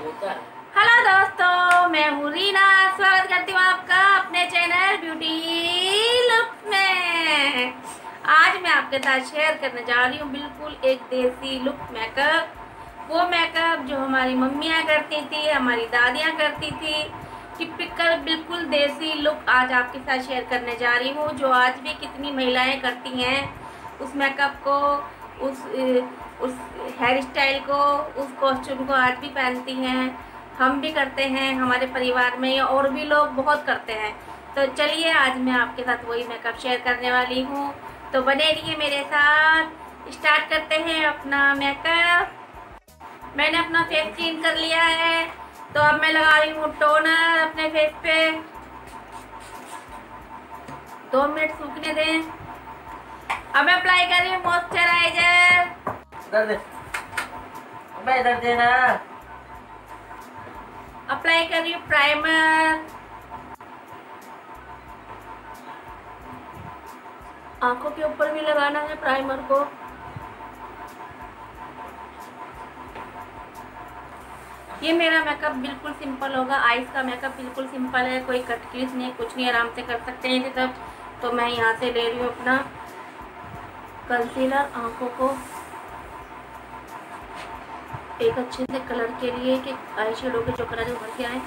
Hello दोस्तों, मैं हूँ रीना। स्वागत करती हूँ आपका अपने चैनल ब्यूटी लुक्स में। आज मैं आपके साथ शेयर करने जा रही हूँ बिल्कुल एक देसी लुक मेकअप। वो मेकअप जो हमारी मम्मियाँ करती थी, हमारी दादियाँ करती थी। टिपिकल बिल्कुल देसी लुक आज आपके साथ शेयर करने जा रही हूँ, जो आज भी कितनी महिलाएं करती हैं। उस मेकअप को, उस हेयर स्टाइल को, उस कॉस्ट्यूम को आज भी पहनती हैं। हम भी करते हैं, हमारे परिवार में और भी लोग बहुत करते हैं। तो चलिए आज मैं आपके साथ वही मेकअप शेयर करने वाली हूँ, तो बने रहिए मेरे साथ। स्टार्ट करते हैं अपना मेकअप। मैंने अपना फेस क्लीन कर लिया है, तो अब मैं लगा रही हूँ टोनर अपने फेस पे। 2 मिनट सूखने दें। अब मैं अप्लाई कर रही हूँ मॉइस्चराइजर। इधर देना। अप्लाई कर रही हूँ प्राइमर। आंखों के ऊपर भी लगाना है प्राइमर को। ये मेरा मेकअप बिल्कुल सिंपल होगा। आइज का मेकअप बिल्कुल सिंपल है, कोई कट क्रीज नहीं, कुछ नहीं, आराम से कर सकते हैं ये सब। तो मैं यहाँ से ले रही हूँ अपना कंसीलर आंखों को एक अच्छे से कलर के लिए, कि आई शेडो के जो कलर उभर के आए।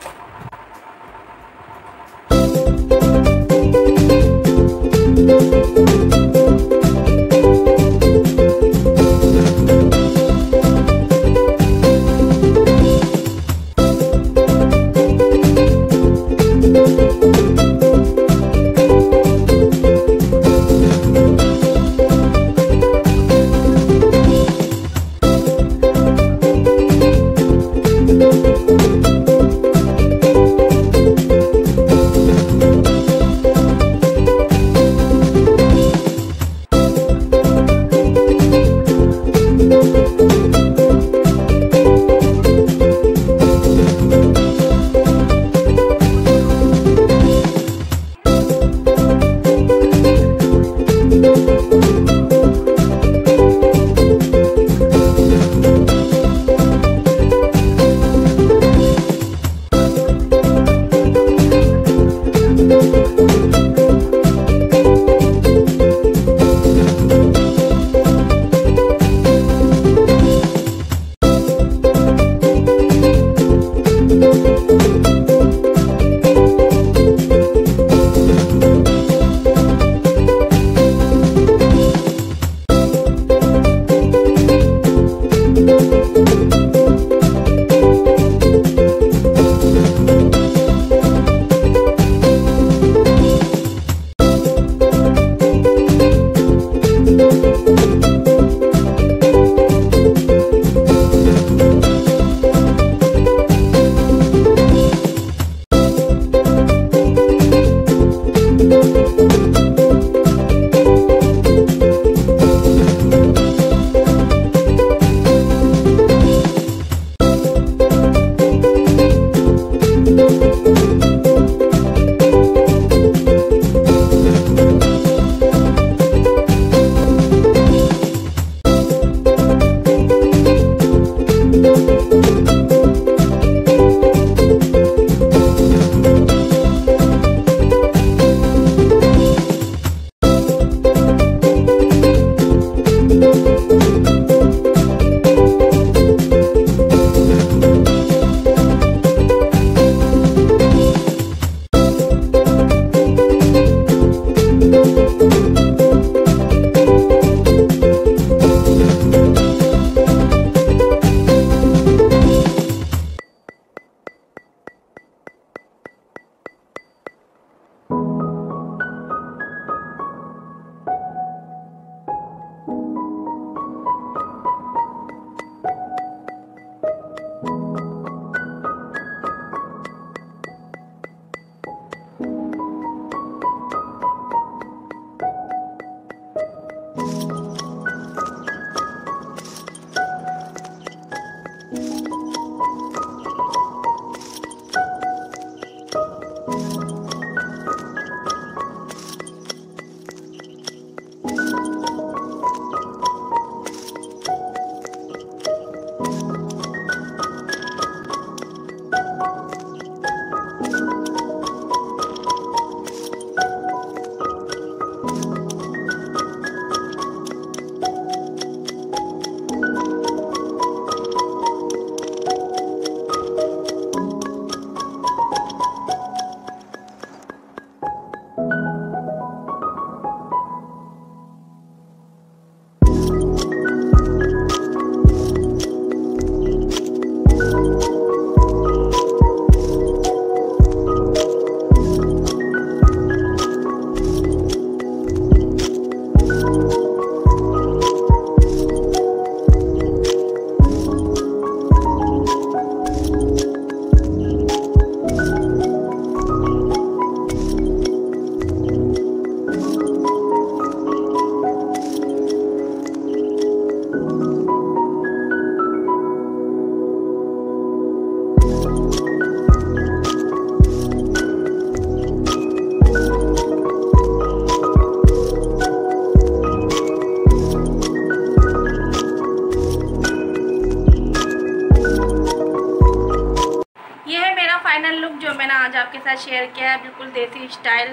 फाइनल लुक जो मैंने आज आपके साथ शेयर किया है, बिल्कुल देसी स्टाइल।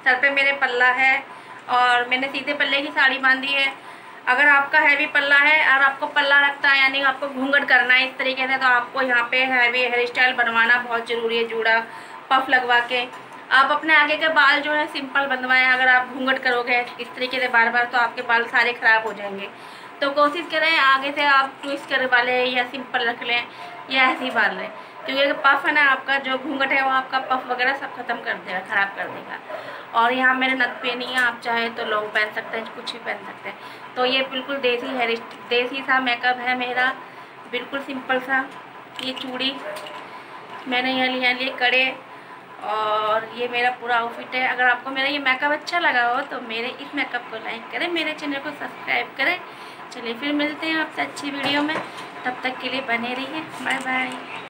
सर पे मेरे पल्ला है और मैंने सीधे पल्ले की साड़ी बांधी है। अगर आपका हैवी पल्ला है और आपको पल्ला रखता है, यानी आपको घूंघट करना है इस तरीके से, तो आपको यहाँ पे हैवी हेयर स्टाइल बनवाना बहुत ज़रूरी है। जूड़ा पफ लगवा के आप अपने आगे के बाल जो है सिंपल बनवाएं। अगर आप घूंघट करोगे इस तरीके से बार बार, तो आपके बाल सारे ख़राब हो जाएंगे। तो कोशिश करें आगे से आप ट्विस्ट कर वाले या सिंपल रख लें या ऐसे ही बाल लें, क्योंकि पफ है ना, आपका जो घूंघट है वो आपका पफ वगैरह सब खत्म कर देगा, ख़राब कर देगा। और यहाँ मेरे नथ पे नहीं है, आप चाहे तो लॉन्ग पहन सकते हैं, कुछ भी पहन सकते हैं। तो ये बिल्कुल देसी सा मेकअप है मेरा, बिल्कुल सिंपल सा। ये चूड़ी मैंने यहाँ लिए कड़े, और ये मेरा पूरा आउटफिट है। अगर आपको मेरा ये मेकअप अच्छा लगा हो तो मेरे इस मेकअप को लाइक करें, मेरे चैनल को सब्सक्राइब करें। चलिए फिर मिलते हैं आपसे अच्छी वीडियो में, तब तक के लिए बने रहिए। Bye bye.